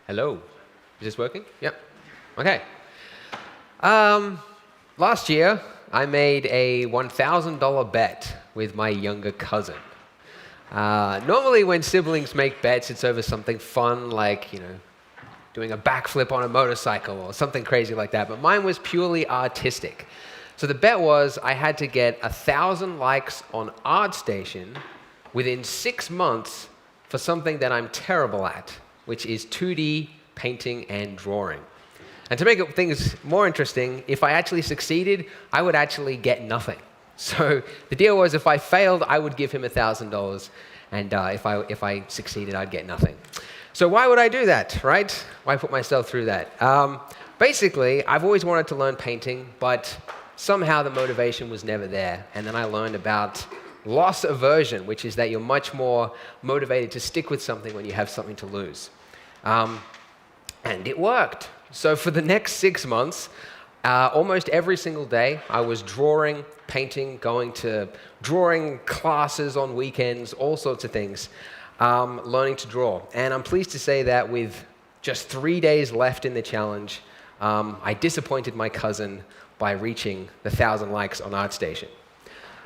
Hello. Is this working? Yep. Okay. Last year, I made a $1,000 bet with my younger cousin. Normally, when siblings make bets, it's over something fun like, doing a backflip on a motorcycle or something crazy like that. But mine was purely artistic. So the bet was I had to get 1,000 likes on ArtStation within 6 months for something that I'm terrible at, which is 2D painting and drawing. And to make things more interesting, if I actually succeeded, I would actually get nothing. So the deal was if I failed, I would give him $1,000, and if I succeeded, I'd get nothing. So why would I do that, right? Why put myself through that? Basically, I've always wanted to learn painting, but somehow the motivation was never there. And then I learned about loss aversion, which is that you're much more motivated to stick with something when you have something to lose. And it worked. So for the next 6 months, almost every single day, I was drawing, painting, going to drawing classes on weekends, all sorts of things, learning to draw. And I'm pleased to say that with just 3 days left in the challenge, I disappointed my cousin by reaching the 1,000 likes on ArtStation.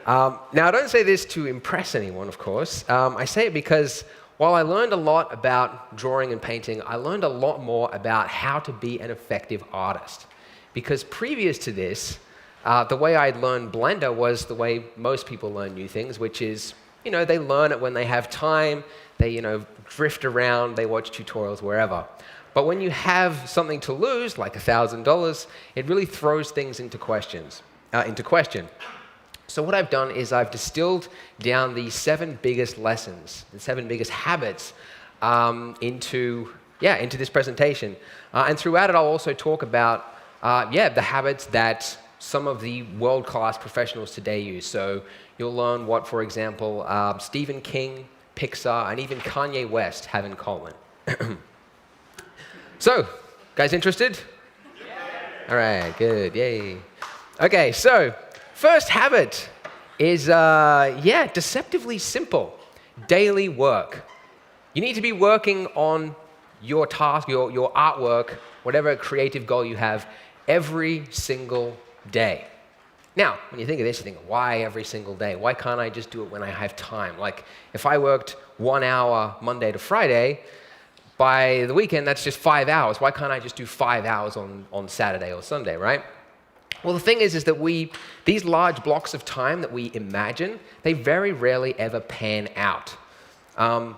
Now, I don't say this to impress anyone, of course. I say it because while I learned a lot about drawing and painting, I learned a lot more about how to be an effective artist. Because previous to this, the way I'd learned Blender was the way most people learn new things, which is, they learn it when they have time, they, drift around, they watch tutorials wherever. But when you have something to lose, like $1,000, it really throws things into question. So what I've done is I've distilled down the 7 biggest lessons, the 7 biggest habits into this presentation. And throughout it, I'll also talk about, the habits that some of the world-class professionals today use. So you'll learn what, for example, Stephen King, Pixar, and even Kanye West have in common. So, guys interested? Yeah. All right, good, yay. Okay, so first habit is, deceptively simple. Daily work. You need to be working on your task, your artwork, whatever creative goal you have, every single day. Now, when you think of this, you think, why every single day? Why can't I just do it when I have time? Like, if I worked 1 hour Monday to Friday, by the weekend, that's just 5 hours. Why can't I just do 5 hours on Saturday or Sunday, right? Well, the thing is that these large blocks of time that we imagine, they very rarely ever pan out. And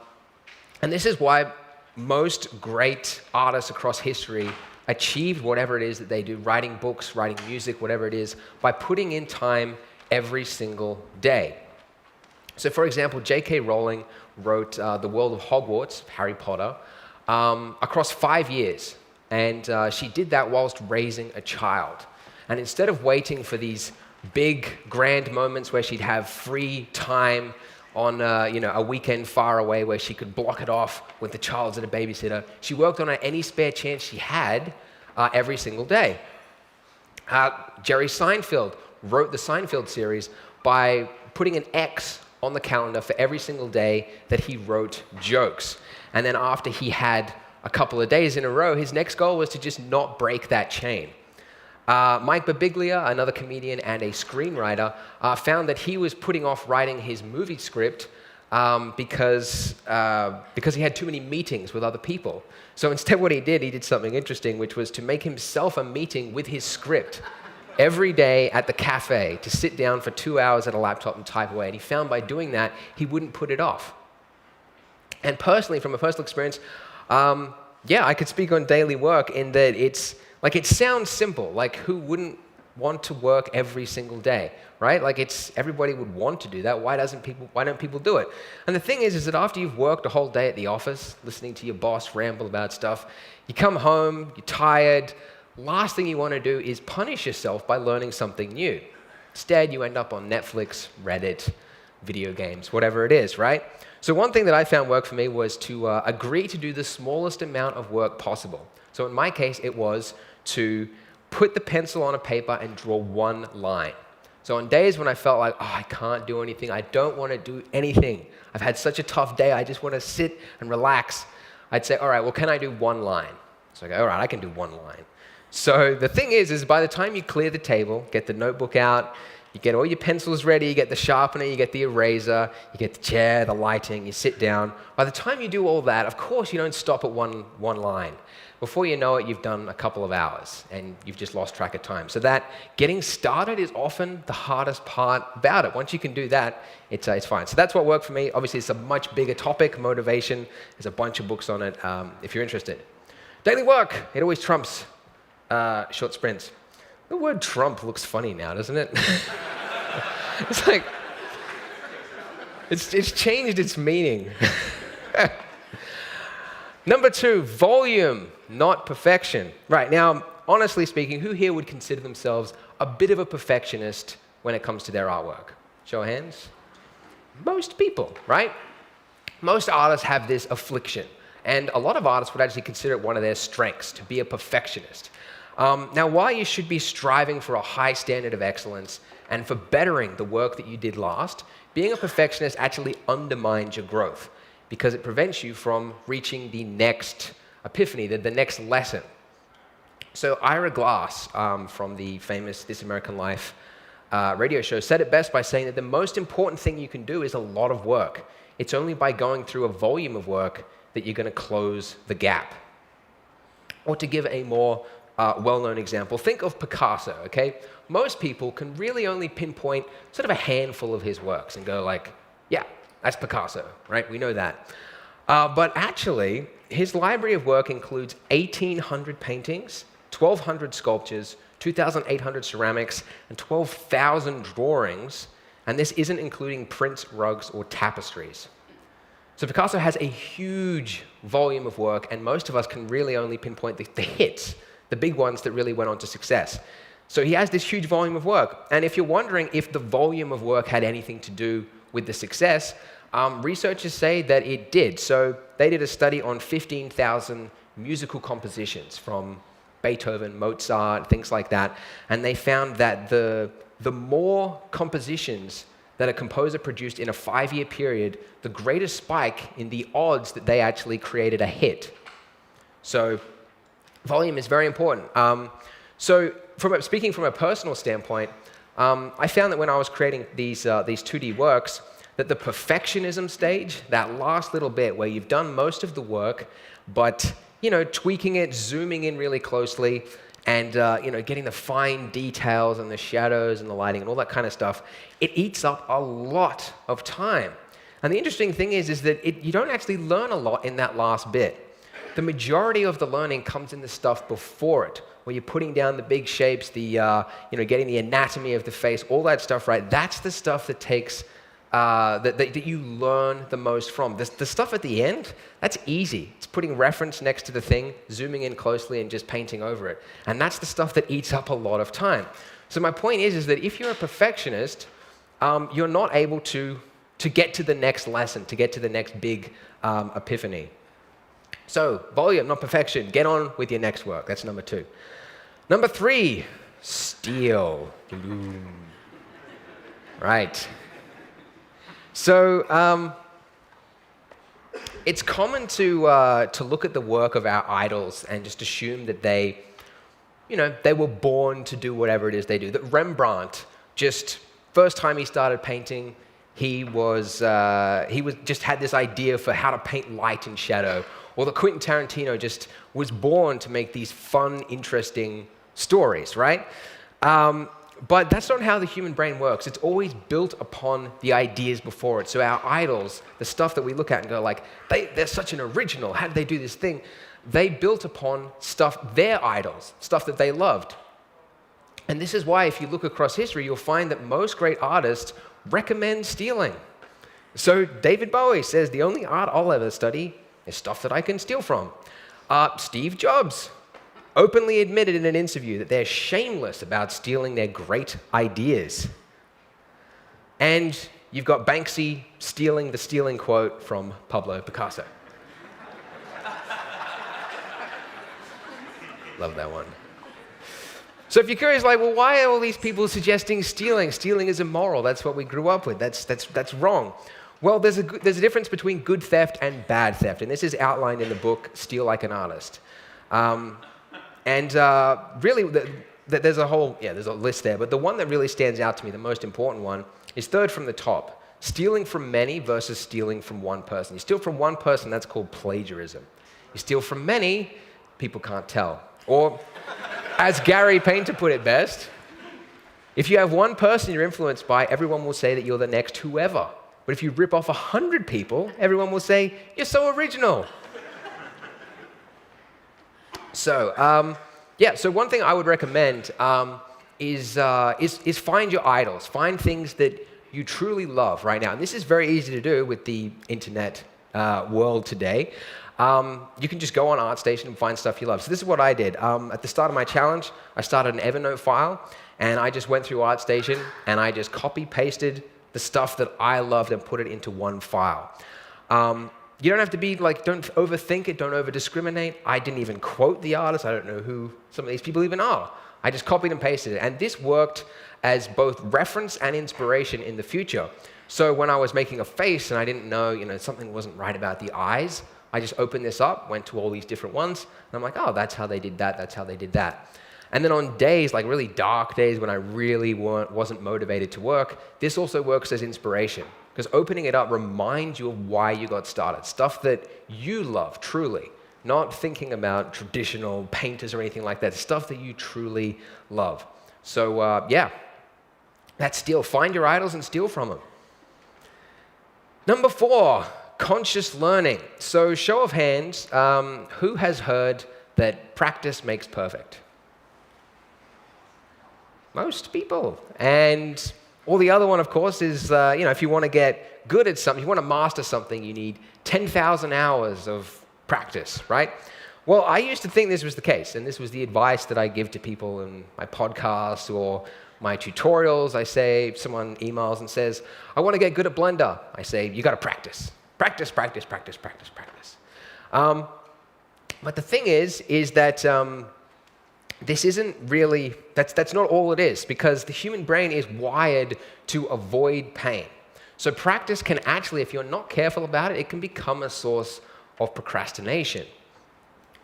this is why most great artists across history achieved whatever it is that they do, writing books, writing music, whatever it is, by putting in time every single day. So, for example, J.K. Rowling wrote The World of Hogwarts, Harry Potter, across 5 years. And she did that whilst raising a child. And instead of waiting for these big, grand moments where she'd have free time on a weekend far away where she could block it off with the child's at a babysitter, she worked on any spare chance she had every single day. Jerry Seinfeld wrote the Seinfeld series by putting an X on the calendar for every single day that he wrote jokes. And then after he had a couple of days in a row, his next goal was to just not break that chain. Mike Birbiglia, another comedian and a screenwriter, found that he was putting off writing his movie script because he had too many meetings with other people. So instead what he did something interesting, which was to make himself a meeting with his script every day at the cafe, to sit down for 2 hours at a laptop and type away. And he found by doing that, he wouldn't put it off. And personally, from a personal experience, I could speak on daily work in that it sounds simple. Like, who wouldn't want to work every single day, right? Like, everybody would want to do that. Why don't people do it? And the thing is that after you've worked a whole day at the office, listening to your boss ramble about stuff, you come home, you're tired. Last thing you want to do is punish yourself by learning something new. Instead, you end up on Netflix, Reddit, video games, whatever it is, right? So one thing that I found worked for me was to agree to do the smallest amount of work possible. So in my case, it was to put the pencil on a paper and draw 1 line. So on days when I felt like, I can't do anything, I don't want to do anything, I've had such a tough day, I just want to sit and relax, I'd say, all right, well, can I do one line? So I go, all right, I can do one line. So the thing is by the time you clear the table, get the notebook out, you get all your pencils ready, you get the sharpener, you get the eraser, you get the chair, the lighting, you sit down. By the time you do all that, of course, you don't stop at one line. Before you know it, you've done a couple of hours and you've just lost track of time. So that getting started is often the hardest part about it. Once you can do that, it's fine. So that's what worked for me. Obviously, it's a much bigger topic, motivation. There's a bunch of books on it if you're interested. Daily work, it always trumps short sprints. The word Trump looks funny now, doesn't it? It's like, it's changed its meaning. Number 2, volume, not perfection. Right, now, honestly speaking, who here would consider themselves a bit of a perfectionist when it comes to their artwork? Show of hands. Most people, right? Most artists have this affliction. And a lot of artists would actually consider it one of their strengths, to be a perfectionist. Now, while you should be striving for a high standard of excellence and for bettering the work that you did last, being a perfectionist actually undermines your growth because it prevents you from reaching the next epiphany, the next lesson. So Ira Glass from the famous This American Life radio show said it best by saying that the most important thing you can do is a lot of work. It's only by going through a volume of work that you're going to close the gap. Or to give a more well-known example, think of Picasso, okay? Most people can really only pinpoint sort of a handful of his works and go like, yeah, that's Picasso, right? We know that. But actually, his library of work includes 1,800 paintings, 1,200 sculptures, 2,800 ceramics, and 12,000 drawings, and this isn't including prints, rugs, or tapestries. So Picasso has a huge volume of work, and most of us can really only pinpoint the hits, the big ones that really went on to success. So he has this huge volume of work. And if you're wondering if the volume of work had anything to do with the success, researchers say that it did. So they did a study on 15,000 musical compositions from Beethoven, Mozart, things like that. And they found that the more compositions that a composer produced in a 5-year period, the greater spike in the odds that they actually created a hit. So volume is very important. Speaking from a personal standpoint, I found that when I was creating these 2D works, that the perfectionism stage, that last little bit where you've done most of the work, but tweaking it, zooming in really closely, and getting the fine details and the shadows and the lighting and all that kind of stuff, it eats up a lot of time. And the interesting thing is that you don't actually learn a lot in that last bit. The majority of the learning comes in the stuff before it, where you're putting down the big shapes, getting the anatomy of the face, all that stuff, right? That's the stuff that takes, that you learn the most from. The stuff at the end, that's easy. It's putting reference next to the thing, zooming in closely, and just painting over it. And that's the stuff that eats up a lot of time. So my point is that if you're a perfectionist, you're not able to get to the next lesson, to get to the next big epiphany. So, volume, not perfection. Get on with your next work. That's number 2. Number 3, steal. Right. So, it's common to look at the work of our idols and just assume that they were born to do whatever it is they do. That Rembrandt, first time he started painting, he just had this idea for how to paint light and shadow. Or that Quentin Tarantino just was born to make these fun, interesting stories, right? But that's not how the human brain works. It's always built upon the ideas before it. So our idols, the stuff that we look at and go like, they're such an original, how did they do this thing? They built upon their idols, stuff that they loved. And this is why if you look across history, you'll find that most great artists recommend stealing. So David Bowie says, the only art I'll ever study is stuff that I can steal from. Steve Jobs openly admitted in an interview that they're shameless about stealing their great ideas. And you've got Banksy stealing the stealing quote from Pablo Picasso. Love that one. So if you're curious, like, well, why are all these people suggesting stealing? Stealing is immoral. That's what we grew up with. That's wrong. Well, there's a difference between good theft and bad theft, and this is outlined in the book Steal Like an Artist. Really, there's a list there, but the one that really stands out to me, the most important one, is third from the top. Stealing from many versus stealing from one person. You steal from one person, that's called plagiarism. You steal from many, people can't tell. Or, as Gary Painter put it best, if you have one person you're influenced by, everyone will say that you're the next whoever. But if you rip off 100 people, everyone will say, you're so original. So one thing I would recommend is find your idols. Find things that you truly love right now. And this is very easy to do with the internet world today. You can just go on ArtStation and find stuff you love. So this is what I did. At the start of my challenge, I started an Evernote file, and I just went through ArtStation, and I just copy-pasted the stuff that I loved and put it into one file. You don't have to be don't overthink it, don't over-discriminate. I didn't even quote the artist. I don't know who some of these people even are. I just copied and pasted it. And this worked as both reference and inspiration in the future. So when I was making a face and I didn't know, something wasn't right about the eyes, I just opened this up, went to all these different ones, and I'm like, oh, that's how they did that, that's how they did that. And then on days, like really dark days when I really wasn't motivated to work, this also works as inspiration. Because opening it up reminds you of why you got started. Stuff that you love, truly. Not thinking about traditional painters or anything like that. Stuff that you truly love. So that's steal. Find your idols and steal from them. Number 4, conscious learning. So show of hands, who has heard that practice makes perfect? Most people. And or the other one, of course, is, if you want to get good at something, you want to master something, you need 10,000 hours of practice, right? Well, I used to think this was the case, and this was the advice that I give to people in my podcasts or my tutorials. I say, someone emails and says, I want to get good at Blender. I say, you got to practice. Practice, practice, practice, practice, practice. But the thing is that this isn't really, that's not all it is, because the human brain is wired to avoid pain. So practice can actually, if you're not careful about it, it can become a source of procrastination.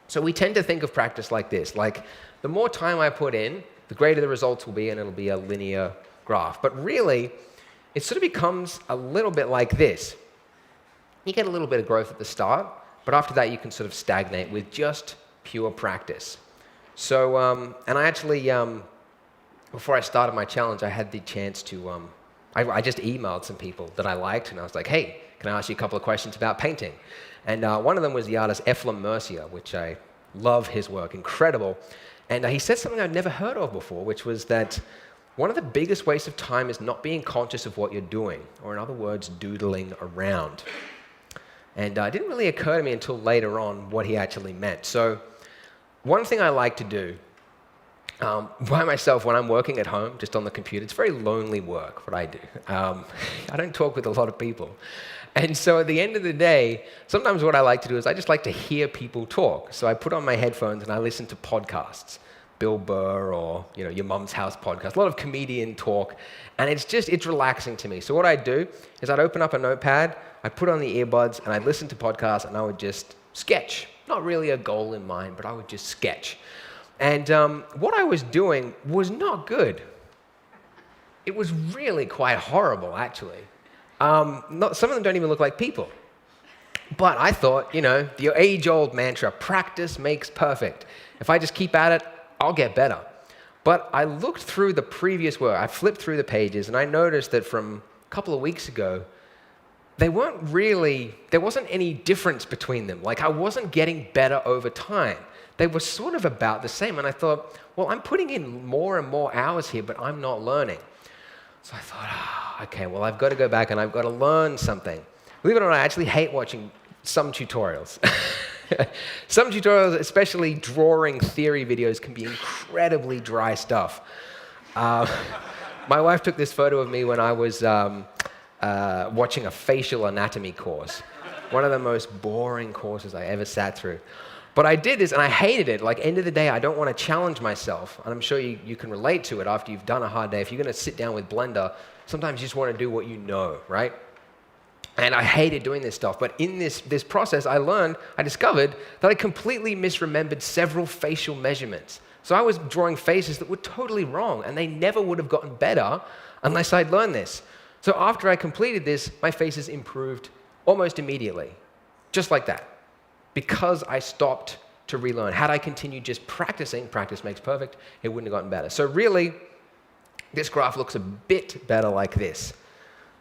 So we tend to think of practice like this, like the more time I put in, the greater the results will be, and it'll be a linear graph. But really, it sort of becomes a little bit like this. You get a little bit of growth at the start, but after that you can sort of stagnate with just pure practice. So, and I actually, before I started my challenge, I had the chance to, I just emailed some people that I liked, and I was like, hey, can I ask you a couple of questions about painting? And one of them was the artist Ephraim Mercier, which I love his work, incredible. And he said something I'd never heard of before, which was that one of the biggest wastes of time is not being conscious of what you're doing, or in other words, doodling around. And it didn't really occur to me until later on what he actually meant. So one thing I like to do by myself when I'm working at home, just on the computer, it's very lonely work, what I do. I don't talk with a lot of people. And so at the end of the day, sometimes what I like to do is I just like to hear people talk. So I put on my headphones and I listen to podcasts, Bill Burr or Your Mum's House podcast, a lot of comedian talk, and it's relaxing to me. So what I'd do is I'd open up a notepad, I'd put on the earbuds, and I'd listen to podcasts, and I would just sketch. Not really a goal in mind, but I would just sketch. And what I was doing was not good. It was really quite horrible, actually. Some of them don't even look like people. But I thought, the age-old mantra, practice makes perfect. If I just keep at it, I'll get better. But I looked through the previous work. I flipped through the pages, and I noticed that from a couple of weeks ago, there wasn't any difference between them. Like, I wasn't getting better over time. They were sort of about the same. And I thought, well, I'm putting in more and more hours here, but I'm not learning. So I thought, okay, well, I've got to go back and I've got to learn something. Believe it or not, I actually hate watching some tutorials. Some tutorials, especially drawing theory videos, can be incredibly dry stuff. My wife took this photo of me when I was watching a facial anatomy course. One of the most boring courses I ever sat through. But I did this, and I hated it. Like, end of the day, I don't want to challenge myself. And I'm sure you can relate to it after you've done a hard day. If you're going to sit down with Blender, sometimes you just want to do what you know, right? And I hated doing this stuff. But in this process, I discovered that I completely misremembered several facial measurements. So I was drawing faces that were totally wrong, and they never would have gotten better unless I'd learned this. So after I completed this, my faces improved almost immediately, just like that, because I stopped to relearn. Had I continued just practicing, practice makes perfect, it wouldn't have gotten better. So really, this graph looks a bit better like this.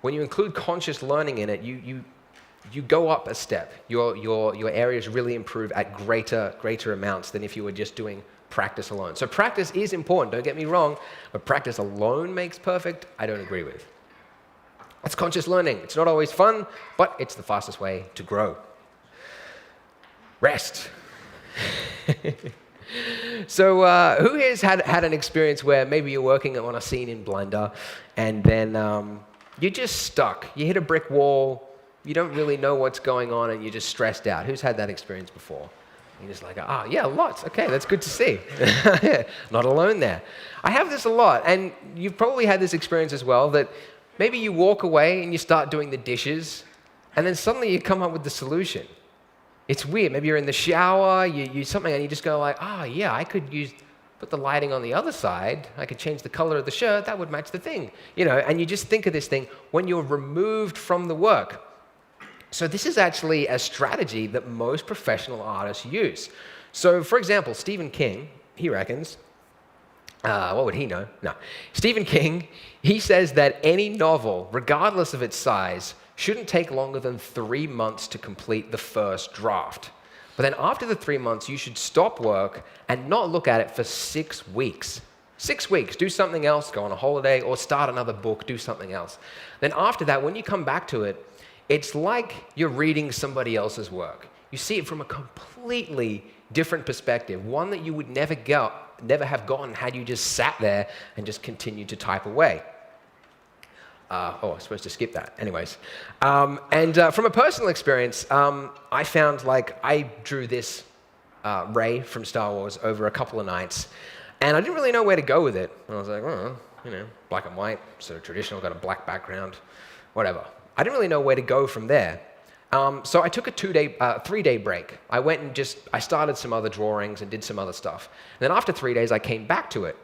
When you include conscious learning in it, you go up a step. Your areas really improve at greater amounts than if you were just doing practice alone. So practice is important, don't get me wrong, but practice alone makes perfect, I don't agree with. That's conscious learning. It's not always fun, but it's the fastest way to grow. Rest. So who here's had an experience where maybe you're working on a scene in Blender and then you're just stuck. You hit a brick wall, you don't really know what's going on, and you're just stressed out. Who's had that experience before? You're just like, yeah, lots. Okay, that's good to see. Not alone there. I have this a lot, and you've probably had this experience as well, that maybe you walk away and you start doing the dishes, and then suddenly you come up with the solution. It's weird. Maybe you're in the shower, you use something, and you just go like, yeah, I could put the lighting on the other side. I could change the color of the shirt. That would match the thing. And you just think of this thing when you're removed from the work. So this is actually a strategy that most professional artists use. So for example, Stephen King, he reckons, what would he know? No. Stephen King, he says that any novel, regardless of its size, shouldn't take longer than 3 months to complete the first draft. But then after the 3 months, you should stop work and not look at it for 6 weeks. 6 weeks, do something else, go on a holiday, or start another book, do something else. Then after that, when you come back to it, it's like you're reading somebody else's work. You see it from a completely different perspective, one that you would never have gotten had you just sat there and just continued to type away. I was supposed to skip that. Anyways. From a personal experience, I found I drew this Rey from Star Wars over a couple of nights, and I didn't really know where to go with it. And I was like, black and white, sort of traditional, got a black background, whatever. I didn't really know where to go from there. So I took a 3-day break. I went and I started some other drawings and did some other stuff. And then after 3 days, I came back to it.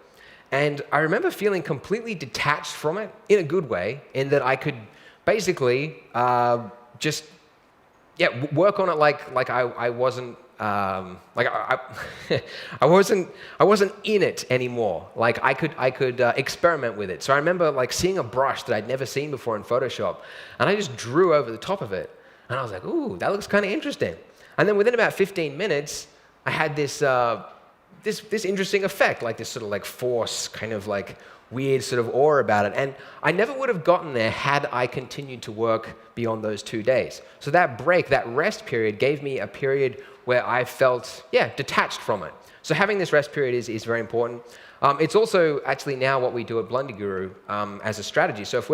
And I remember feeling completely detached from it in a good way, in that I could basically work on it like I wasn't I wasn't in it anymore. Like I could experiment with it. So I remember seeing a brush that I'd never seen before in Photoshop, and I just drew over the top of it, and I was like, ooh, that looks kind of interesting. And then within about 15 minutes, I had this interesting effect, this sort of force, kind of weird sort of aura about it. And I never would have gotten there had I continued to work beyond those 2 days. So that break, that rest period, gave me a period where I felt, detached from it. So having this rest period is very important. It's also actually now what we do at Blender Guru as a strategy. So if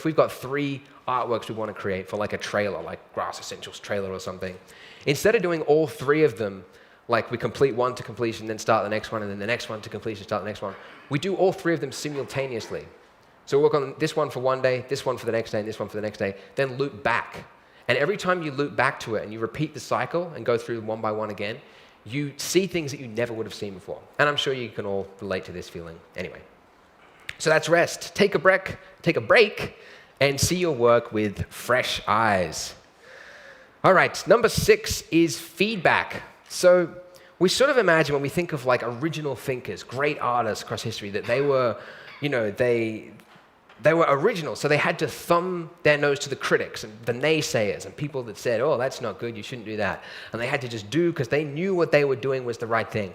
we've got 3 artworks we want to create for a trailer, like Grass Essentials trailer or something, instead of doing all 3 of them, we complete one to completion, then start the next one, and then the next one to completion, start the next one, we do all 3 of them simultaneously. So we work on this one for one day, this one for the next day, and this one for the next day, then loop back. And every time you loop back to it and you repeat the cycle and go through one by one again, you see things that you never would have seen before. And I'm sure you can all relate to this feeling anyway. So that's rest. Take a break, and see your work with fresh eyes. All right, number 6 is feedback. So we sort of imagine when we think of original thinkers, great artists across history, that they were, they were original, so they had to thumb their nose to the critics and the naysayers and people that said, oh, that's not good, you shouldn't do that. And they had to just do because they knew what they were doing was the right thing.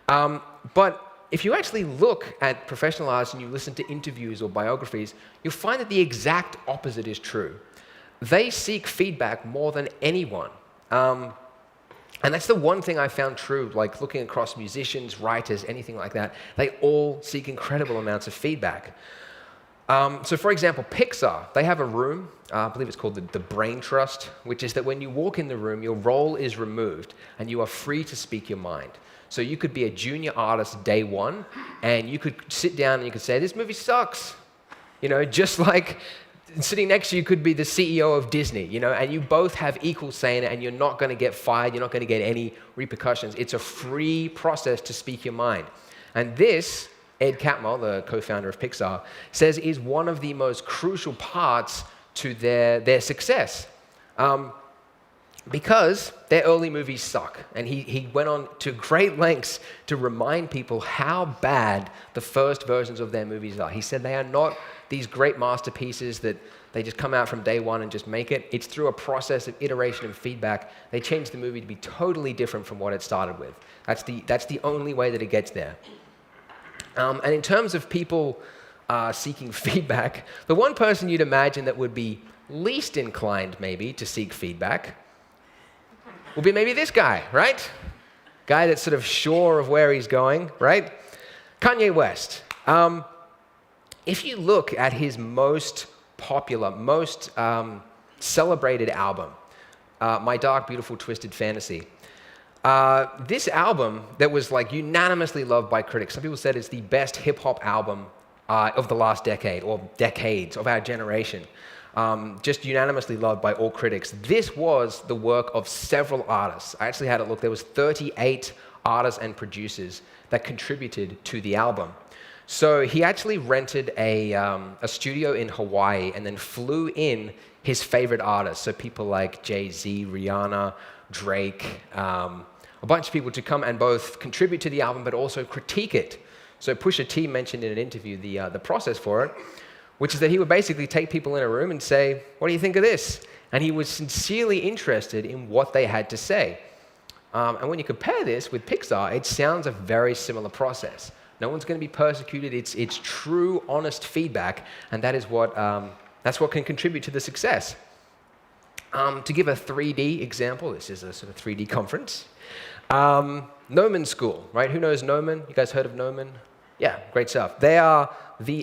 But if you actually look at professional artists and you listen to interviews or biographies, you'll find that the exact opposite is true. They seek feedback more than anyone. And that's the one thing I found true, looking across musicians, writers, anything like that, they all seek incredible amounts of feedback. So for example, Pixar, they have a room, I believe it's called the Brain Trust, which is that when you walk in the room, your role is removed and you are free to speak your mind. So you could be a junior artist day 1, and you could sit down and you could say, this movie sucks. Just like sitting next to you could be the CEO of Disney, and you both have equal say in it, and you're not going to get fired, you're not going to get any repercussions. It's a free process to speak your mind. And this, Ed Catmull, the co-founder of Pixar, says is one of the most crucial parts to their success. Because their early movies suck. And he went on to great lengths to remind people how bad the first versions of their movies are. He said they are not these great masterpieces that they just come out from day one and just make it. It's through a process of iteration and feedback. They changed the movie to be totally different from what it started with. That's the only way that it gets there. And in terms of people seeking feedback, the one person you'd imagine that would be least inclined maybe to seek feedback will be maybe this guy, right? Guy that's sort of sure of where he's going, right? Kanye West. If you look at his most popular, most celebrated album, My Dark, Beautiful, Twisted Fantasy, this album that was like unanimously loved by critics. Some people said it's the best hip-hop album of the last decade, or decades of our generation. Just unanimously loved by all critics. This was the work of several artists. I actually had it look. There was 38 artists and producers that contributed to the album. So he actually rented a studio in Hawaii and then flew in his favorite artists. So people like Jay-Z, Rihanna, Drake, a bunch of people to come and both contribute to the album but also critique it. So Pusha T mentioned in an interview the process for it, which is that he would basically take people in a room and say, what do you think of this? And he was sincerely interested in what they had to say. And when you compare this with Pixar, it sounds a very similar process. No one's going to be persecuted. It's true, honest feedback, and that's what can contribute to the success. To give a 3D example, this is a sort of 3D conference. Gnomon School, right? Who knows Gnomon? You guys heard of Gnomon? Yeah, great stuff. They are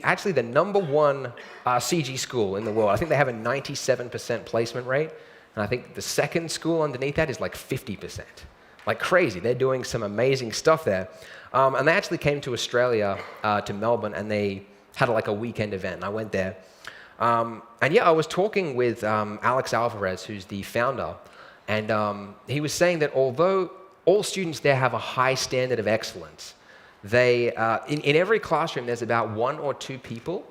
actually the #1 CG school in the world. I think they have a 97% placement rate, and I think the second school underneath that is like 50%. Like crazy. They're doing some amazing stuff there. And they actually came to Australia, to Melbourne, and they had like a weekend event, and I went there. And yeah, I was talking with Alex Alvarez, who's the founder, and he was saying that although all students there have a high standard of excellence, they, in every classroom, there's about 1 or 2 people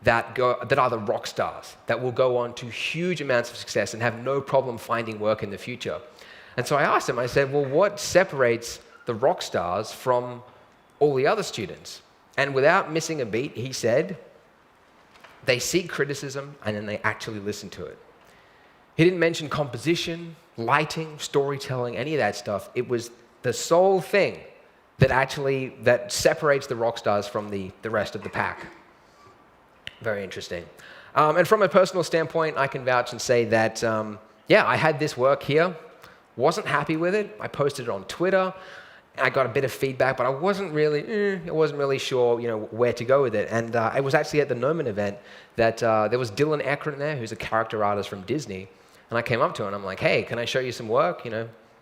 that are the rock stars, that will go on to huge amounts of success and have no problem finding work in the future. And so I asked him, I said, well, what separates the rock stars from all the other students? And without missing a beat, he said, they seek criticism and then they actually listen to it. He didn't mention composition, lighting, storytelling, any of that stuff. It was the sole thing that separates the rock stars from the rest of the pack. Very interesting. And from a personal standpoint, I can vouch and say that, yeah, I had this work here, wasn't happy with it. I posted it on Twitter. I got a bit of feedback, but I wasn't really sure, where to go with it. And it was actually at the Gnomon event that there was Dylan Eckron there, who's a character artist from Disney. And I came up to him and I'm like, hey, can I show you some work?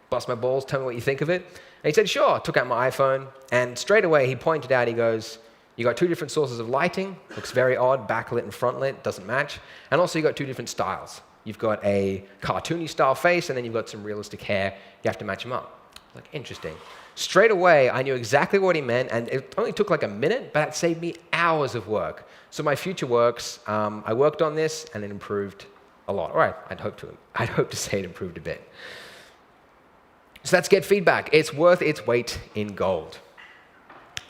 Bust my balls, tell me what you think of it. And he said, sure. I took out my iPhone, and straight away he pointed out, he goes, you got 2 different sources of lighting, looks very odd, backlit and frontlit, doesn't match. And also you got 2 different styles. You've got a cartoony style face, and then you've got some realistic hair. You have to match them up. Like, interesting. Straight away, I knew exactly what he meant, and it only took like a minute, but it saved me hours of work. So my future works, I worked on this, and it improved a lot. All right, I'd hope to say it improved a bit. So that's get feedback. It's worth its weight in gold.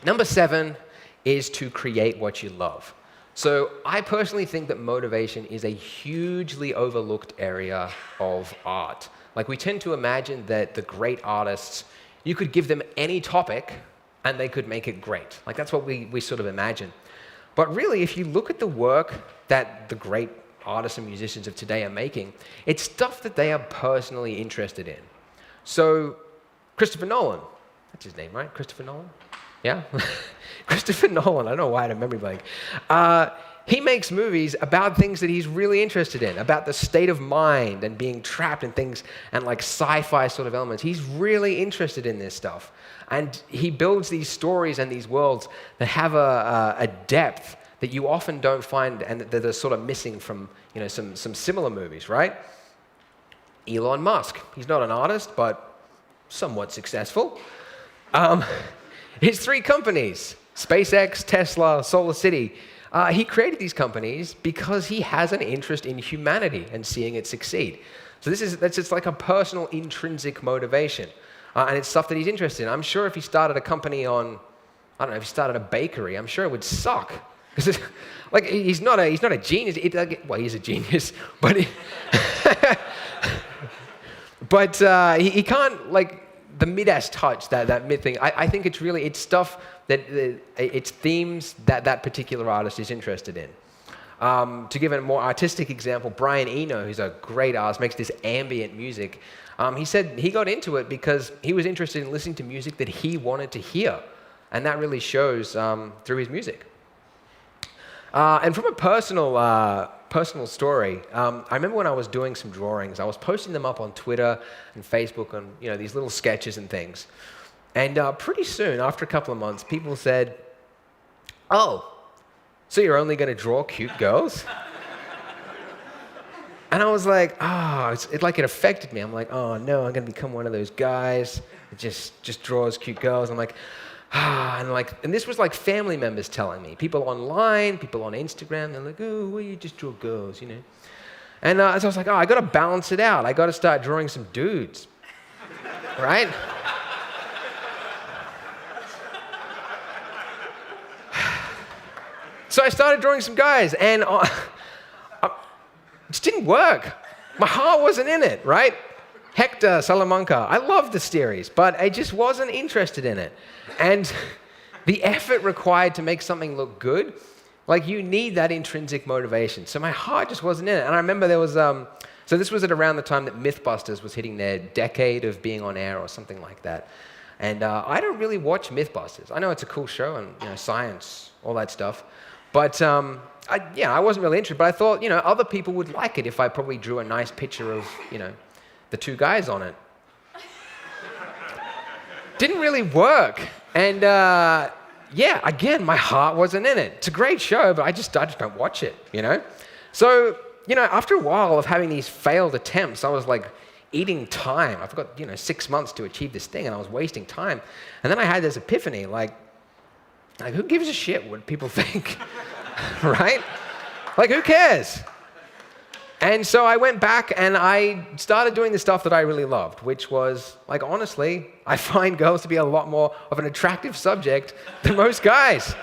Number 7 is to create what you love. So I personally think that motivation is a hugely overlooked area of art. Like, we tend to imagine that the great artists, you could give them any topic and they could make it great. Like, that's what we sort of imagine. But really, if you look at the work that the great artists and musicians of today are making, it's stuff that they are personally interested in. So Christopher Nolan, that's his name, right? Christopher Nolan? Yeah? Christopher Nolan, I don't know why I had a memory blank. He makes movies about things that he's really interested in, about the state of mind and being trapped in things and like sci-fi sort of elements. He's really interested in this stuff. And he builds these stories and these worlds that have a depth that you often don't find and that are sort of missing from some similar movies, right? Elon Musk. He's not an artist, but somewhat successful. His 3 companies, SpaceX, Tesla, Solar City, he created these companies because he has an interest in humanity and seeing it succeed. So that's just like a personal intrinsic motivation. And it's stuff that he's interested in. I'm sure if he started a company on, I don't know, if he started a bakery, I'm sure it would suck. Because like he's not a genius. Well, he's a genius, but he can't like the Midas touch, that mid thing. I think it's stuff that it's themes that particular artist is interested in. To give a more artistic example, Brian Eno, who's a great artist, makes this ambient music. He said he got into it because he was interested in listening to music that he wanted to hear. And that really shows through his music. And from a personal story, I remember when I was doing some drawings, I was posting them up on Twitter and Facebook on these little sketches and things. And pretty soon, after a couple of months, people said, "Oh, so you're only going to draw cute girls?" And I was like, it affected me. I'm like, oh no, I'm going to become one of those guys that just draws cute girls. I'm like, and this was like family members telling me, people online, people on Instagram, they're like, oh, well, you just draw girls, And so I was like, I got to balance it out. I got to start drawing some dudes, right? So I started drawing some guys, and it just didn't work. My heart wasn't in it, right? Hector, Salamanca, I loved the series, but I just wasn't interested in it. And the effort required to make something look good, like you need that intrinsic motivation. So my heart just wasn't in it. And I remember there was, so this was at around the time that Mythbusters was hitting their decade of being on air or something like that. And I don't really watch Mythbusters. I know it's a cool show and science, all that stuff. But I wasn't really interested. But I thought, other people would like it if I probably drew a nice picture of, the 2 guys on it. Didn't really work. And again, my heart wasn't in it. It's a great show, but I just don't watch it, So, after a while of having these failed attempts, I was like eating time. I've got, 6 months to achieve this thing, and I was wasting time. And then I had this epiphany, like who gives a shit what people think, right? Like, who cares? And so I went back and I started doing the stuff that I really loved, which was, like, honestly, I find girls to be a lot more of an attractive subject than most guys.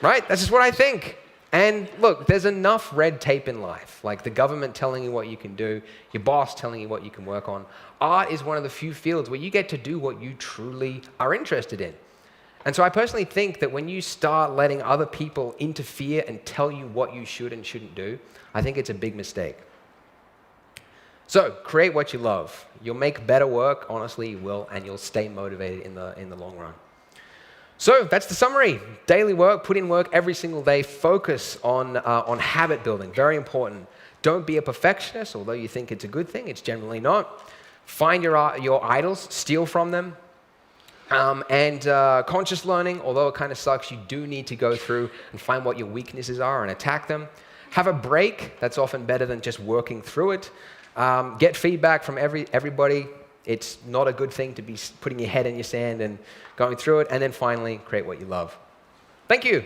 Right? That's just what I think. And look, there's enough red tape in life, like the government telling you what you can do, your boss telling you what you can work on. Art is one of the few fields where you get to do what you truly are interested in. And so I personally think that when you start letting other people interfere and tell you what you should and shouldn't do, I think it's a big mistake. So create what you love. You'll make better work, honestly you will, and you'll stay motivated in the long run. So that's the summary. Daily work, put in work every single day. Focus on habit building, very important. Don't be a perfectionist, although you think it's a good thing, it's generally not. Find your idols, steal from them. And conscious learning, although it kind of sucks, you do need to go through and find what your weaknesses are and attack them. Have a break. That's often better than just working through it. Get feedback from everybody. It's not a good thing to be putting your head in your sand and going through it. And then finally, create what you love. Thank you.